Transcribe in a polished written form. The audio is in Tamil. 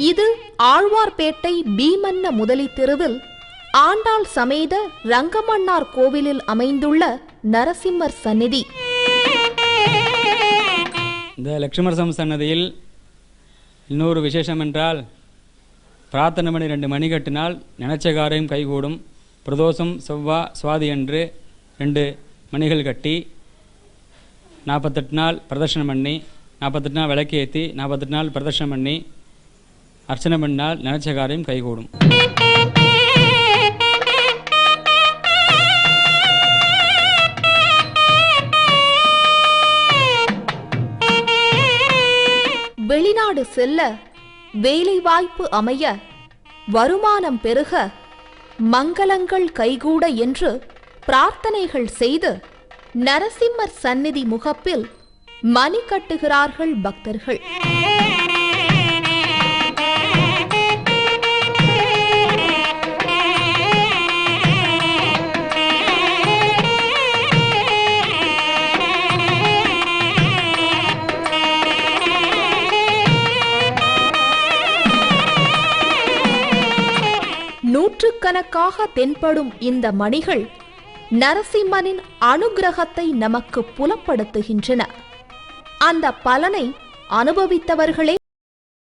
இது ஆழ்வார்பேட்டை பீமன்ன முதலி தெருவில் ஆண்டாள் சமேத ரங்கமன்னார் கோவிலில் அமைந்துள்ள நரசிம்மர் சந்நிதி. இந்த லட்சுமண சன்னதியில் இன்னொரு விசேஷம் என்றால், பிரார்த்தனை மணி 2 மணி கட்டினால் நினைச்ச காரியம் கைகூடும். பிரதோஷம் சுவாதி என்று 2 மணிகள் கட்டி 48 நாள் பிரதர்ஷனம் பண்ணி, 48 நாள் விளக்கு ஏற்றி 48 நாள் பிரதர்ஷனம் பண்ணி அர்ச்சனை பண்ணால் நினைச்ச காரியம் கைகூடும். வெளிநாடு செல்ல, வேலைவாய்ப்பு அமைய, வருமானம் பெருக, மங்களங்கள் கைகூட என்று பிரார்த்தனைகள் செய்து நரசிம்மர் சந்நிதி முகப்பில் மணி கட்டுகிறார்கள் பக்தர்கள். நூற்றுக்கணக்காக தென்படும் இந்த மணிகள் நரசிம்மனின் அனுக்கிரகத்தை நமக்கு புலப்படுத்துகின்றன. அந்த பலனை அனுபவித்தவர்களே